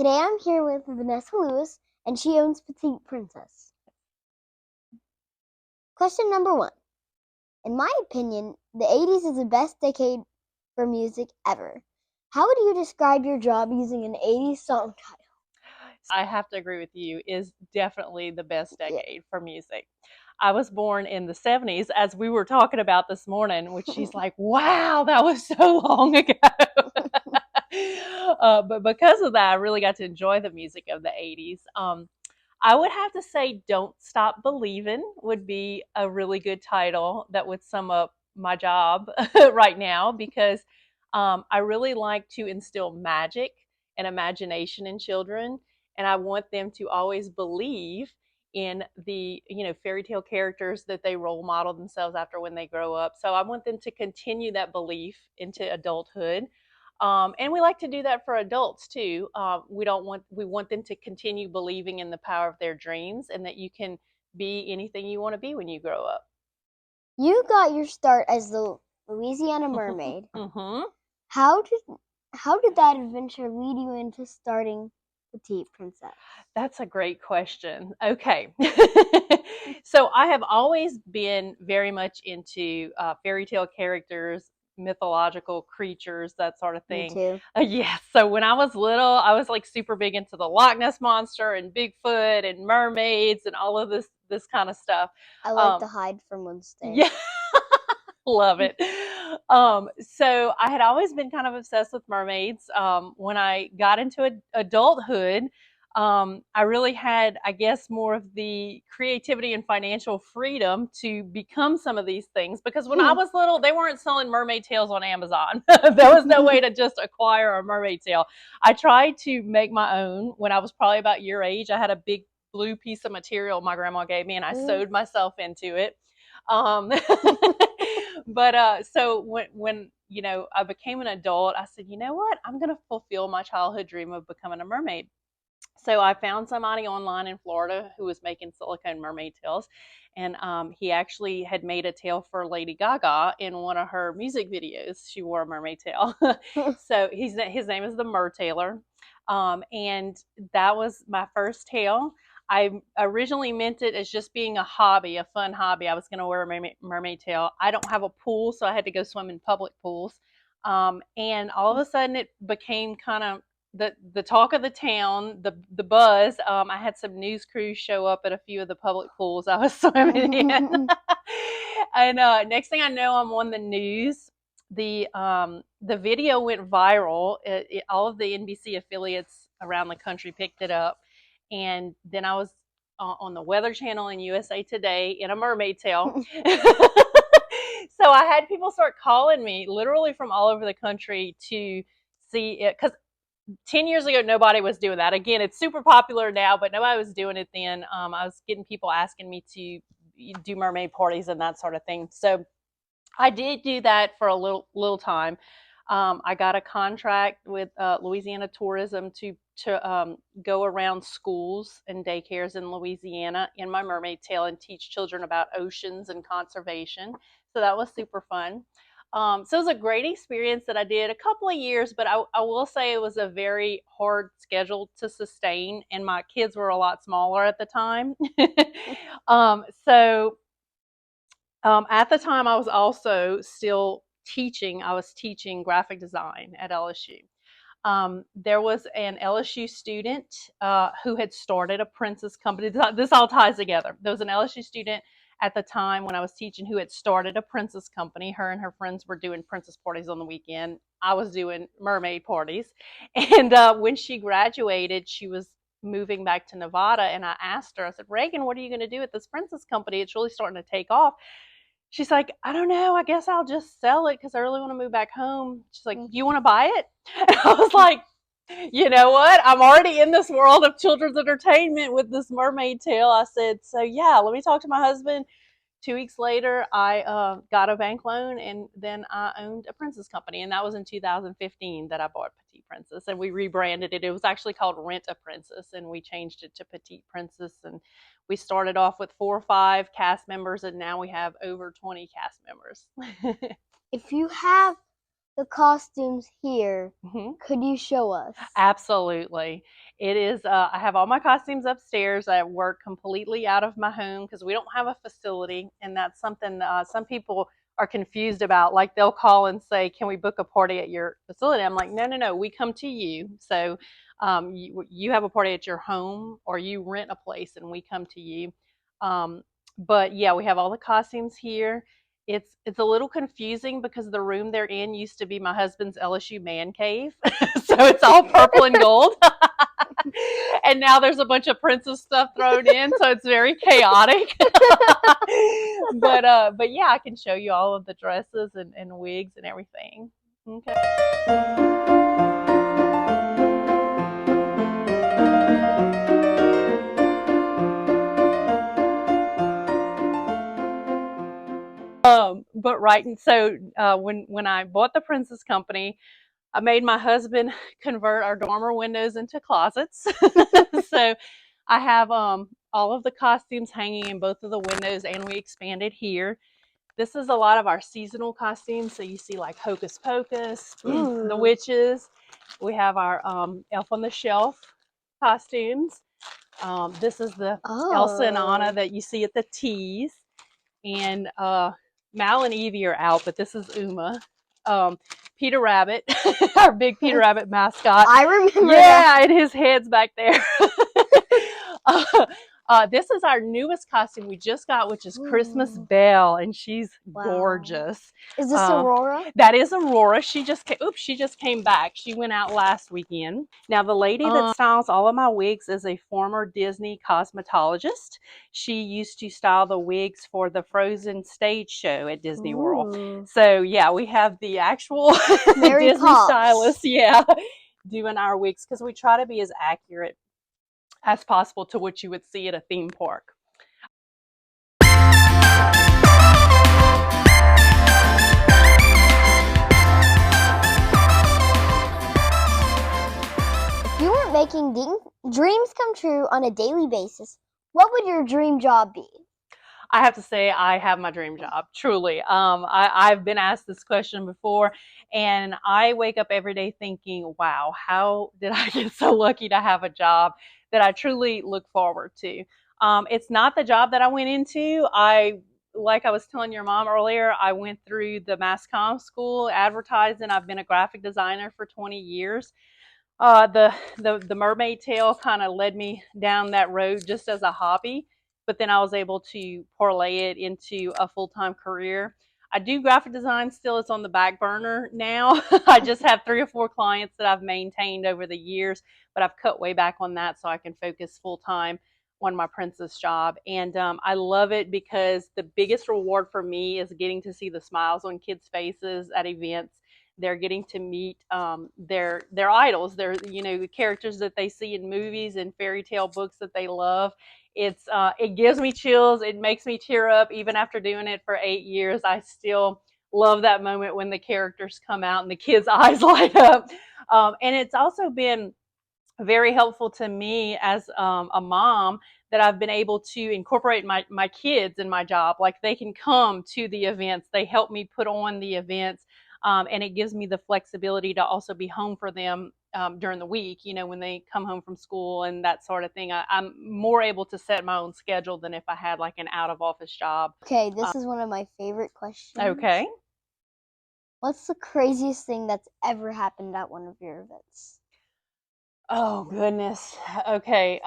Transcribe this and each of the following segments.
Today I'm here with Venessa Lewis, and she owns Petite Princess. Question number 1. In my opinion, the 80s is the best decade for music ever. How would you describe your job using an 80s song title? I have to agree with you, is definitely the best decade for music. I was born in the 70s, as we were talking about this morning, which she's like, wow, that was so long ago. But because of that, I really got to enjoy the music of the 80s. I would have to say Don't Stop Believin' would be a really good title that would sum up my job right now, because I really like to instill magic and imagination in children, and I want them to always believe in the fairy tale characters that they role model themselves after when they grow up. So I want them to continue that belief into adulthood. And we like to do that for adults too. We want them to continue believing in the power of their dreams, and that you can be anything you want to be when you grow up. You got your start as the Louisiana Mermaid. Mm-hmm. How did that adventure lead you into starting Petite Princess? That's a great question. Okay. So I have always been very much into fairy tale characters, mythological creatures, that sort of Me thing. too. Yeah. So when I was little, I was like super big into the Loch Ness monster and Bigfoot and mermaids and all of this kind of stuff. I like Um, to hide from Wednesday. yeah. Love it. So I had always been kind of obsessed with mermaids. When I got into adulthood, I really had, I guess, more of the creativity and financial freedom to become some of these things. Because when I was little, they weren't selling mermaid tails on Amazon. There was no way to just acquire a mermaid tail. I tried to make my own when I was probably about your age. I had a big blue piece of material my grandma gave me, and I sewed myself into it. Um, but so when I became an adult, I said, you know what, I'm going to fulfill my childhood dream of becoming a mermaid. So I found somebody online in Florida who was making silicone mermaid tails, and he actually had made a tail for Lady Gaga in one of her music videos. She wore a mermaid tail. So his name is the Mer Tailor, and that was my first tail. I originally meant it as just being a hobby, a fun hobby. I was going to wear a mermaid tail. I don't have a pool, so I had to go swim in public pools. And all of a sudden, it became kind of the talk of the town, the buzz. I had some news crews show up at a few of the public pools I was swimming in, and next thing I know, I'm on the news. The video went viral. All of the NBC affiliates around the country picked it up, and then I was on the Weather Channel and USA Today in a mermaid tail. So I had people start calling me literally from all over the country to see it, because 10 years ago nobody was doing that. Again, it's super popular now, but nobody was doing it then. I was getting people asking me to do mermaid parties and that sort of thing. So I did do that for a little time. I got a contract with Louisiana Tourism to go around schools and daycares in Louisiana in my mermaid tail and teach children about oceans and conservation. So that was super fun. So it was a great experience that I did a couple of years, but I will say it was a very hard schedule to sustain, and my kids were a lot smaller at the time. So at the time, I was also still teaching. I was teaching graphic design at LSU. There was an LSU student who had started a princess company. This all ties together. There was an LSU student at the time when I was teaching who had started a princess company. Her and her friends were doing princess parties on the weekend. I was doing mermaid parties. And when she graduated, she was moving back to Nevada. And I asked her, I said, Reagan, what are you going to do with this princess company? It's really starting to take off. She's like, I don't know. I guess I'll just sell it because I really want to move back home. She's like, do you want to buy it? And I was like, you know what? I'm already in this world of children's entertainment with this mermaid tale. I said, so yeah, let me talk to my husband. 2 weeks later, I got a bank loan, and then I owned a princess company. And that was in 2015 that I bought Petite Princess, and we rebranded it. It was actually called Rent a Princess, and we changed it to Petite Princess. And we started off with 4 or 5 cast members, and now we have over 20 cast members. If you have the costumes here. Mhm. Could you show us? Absolutely. It is, I have all my costumes upstairs. I work completely out of my home because we don't have a facility. And that's something some people are confused about. Like they'll call and say, "Can we book a party at your facility?" I'm like, "No, no, no. We come to you. So you have a party at your home or you rent a place and we come to you." Um, but yeah, we have all the costumes here. It's a little confusing because the room they're in used to be my husband's LSU man cave. So it's all purple and gold. And now there's a bunch of princess stuff thrown in, so it's very chaotic. But yeah, I can show you all of the dresses and wigs and everything. Okay. But right, and so when I bought the Princess Company, I made my husband convert our dormer windows into closets. So I have all of the costumes hanging in both of the windows, and we expanded here. This is a lot of our seasonal costumes. So you see like Hocus Pocus, the Ooh. witches. We have our Elf on the Shelf costumes. This is the Elsa and Anna Oh. that you see at the teas. And Mal and Evie are out, but this is Uma. Peter Rabbit, our big Peter Rabbit mascot. I remember Yeah, that. and his head's back there. uh, this is our newest costume we just got, which is Christmas Ooh. Belle, and she's Wow. gorgeous. Is this Uh, Aurora? that is Aurora. She just came back. She went out last weekend. Now the lady that styles all of my wigs is a former Disney cosmetologist. She used to style the wigs for the Frozen stage show at Disney World. Ooh. So yeah, we have the actual Mary Disney Pops. stylist, yeah, doing our wigs because we try to be as accurate as possible to what you would see at a theme park. If you weren't making dreams come true on a daily basis, what would your dream job be? I have to say, I have my dream job, truly. I've been asked this question before, and I wake up every day thinking, wow, how did I get so lucky to have a job that I truly look forward to? It's not the job that I went into. Like I was telling your mom earlier, I went through the mass comm school, advertising. I've been a graphic designer for 20 years. The mermaid tail kind of led me down that road just as a hobby, but then I was able to parlay it into a full-time career. I do graphic design still. It's on the back burner now. I just have 3 or 4 clients that I've maintained over the years, but I've cut way back on that so I can focus full-time on my princess job. And I love it because the biggest reward for me is getting to see the smiles on kids' faces at events. They're getting to meet their idols, their the characters that they see in movies and fairy tale books that they love. It gives me chills. It makes me tear up. Even after doing it for 8 years, I still love that moment when the characters come out and the kids' eyes light up. And it's also been very helpful to me as a mom that I've been able to incorporate my kids in my job. Like they can come to the events, they help me put on the events, and it gives me the flexibility to also be home for them during the week. When they come home from school and that sort of thing. I'm more able to set my own schedule than if I had like an out of office job. Okay, this is one of my favorite questions. Okay. What's the craziest thing that's ever happened at one of your events? Oh goodness. Okay.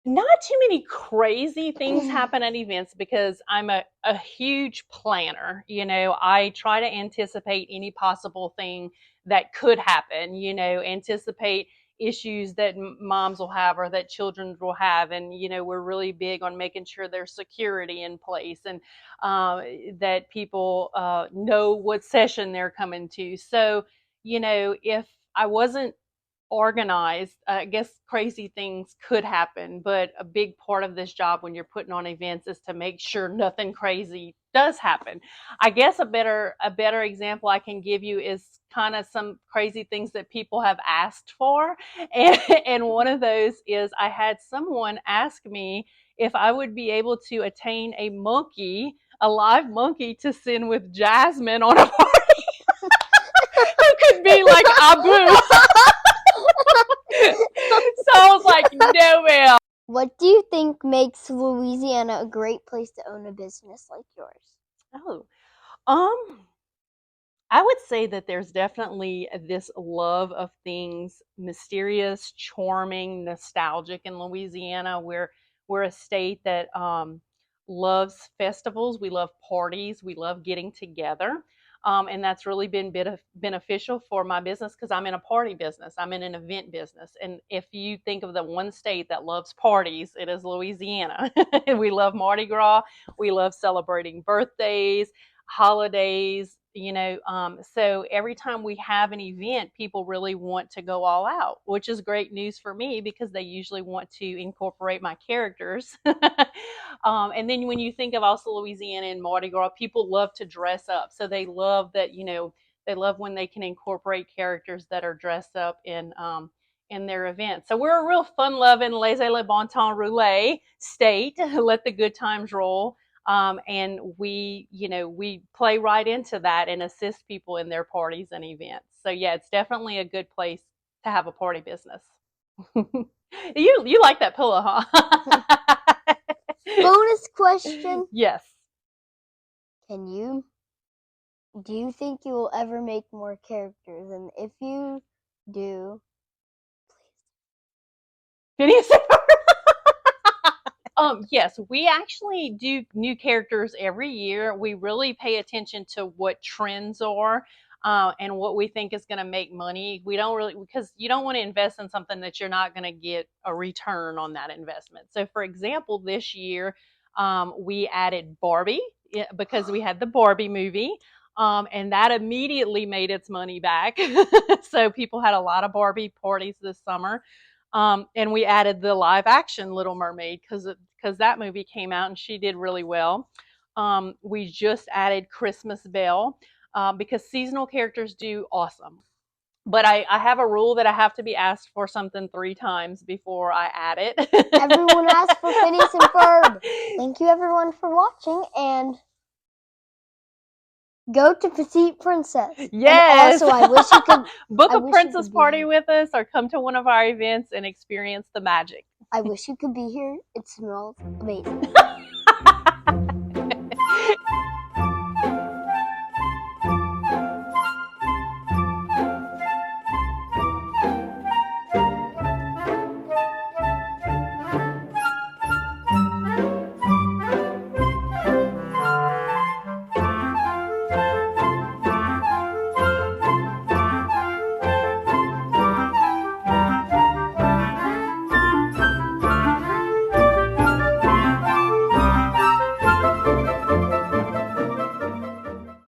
Not too many crazy things happen at events because I'm a huge planner. I try to anticipate any possible thing that could happen, anticipate issues that moms will have or that children will have. And, we're really big on making sure there's security in place and that people know what session they're coming to. So, if I wasn't organized, I guess crazy things could happen, but a big part of this job when you're putting on events is to make sure nothing crazy does happen. I guess a better example I can give you is kind of some crazy things that people have asked for. And one of those is I had someone ask me if I would be able to attain a monkey a live monkey to sing with Jasmine on a party. Who could be like Abu? So I was like, no, ma'am. What do you think makes Louisiana a great place to own a business like yours? Oh, um, I would say that there's definitely this love of things mysterious, charming, nostalgic in Louisiana. We're a state that loves festivals. We love parties. We love getting together. And that's really been beneficial for my business because I'm in a party business. I'm in an event business. And if you think of the one state that loves parties, it is Louisiana. We love Mardi Gras. We love celebrating birthdays, holidays, so every time we have an event, people really want to go all out, which is great news for me because they usually want to incorporate my characters. And then when you think of also Louisiana and Mardi Gras, people love to dress up, so they love that, they love when they can incorporate characters that are dressed up in their events. So we're a real fun-loving, laissez-le-bon temps roulette state. Let the good times roll. And we play right into that and assist people in their parties and events. So yeah, it's definitely a good place to have a party business. You like that pillow, huh? Bonus question. Yes. Do you think you will ever make more characters? And if you do, Can you say? Yes, we actually do new characters every year. We really pay attention to what trends are, and what we think is going to make money. We don't really, because you don't want to invest in something that you're not going to get a return on that investment. So, for example, this year, we added Barbie because we had the Barbie movie. And that immediately made its money back. So people had a lot of Barbie parties this summer. And we added the live action Little Mermaid because that movie came out and she did really well. We just added Christmas Belle because seasonal characters do awesome. But I have a rule that I have to be asked for something 3 times before I add it. everyone asked for Phineas and Ferb. Thank you everyone for watching, and go to Petite Princess. Yes. And also, I wish you could book I a wish you princess could be party here. with us or come to one of our events and experience the magic. I wish you could be here. It smells amazing.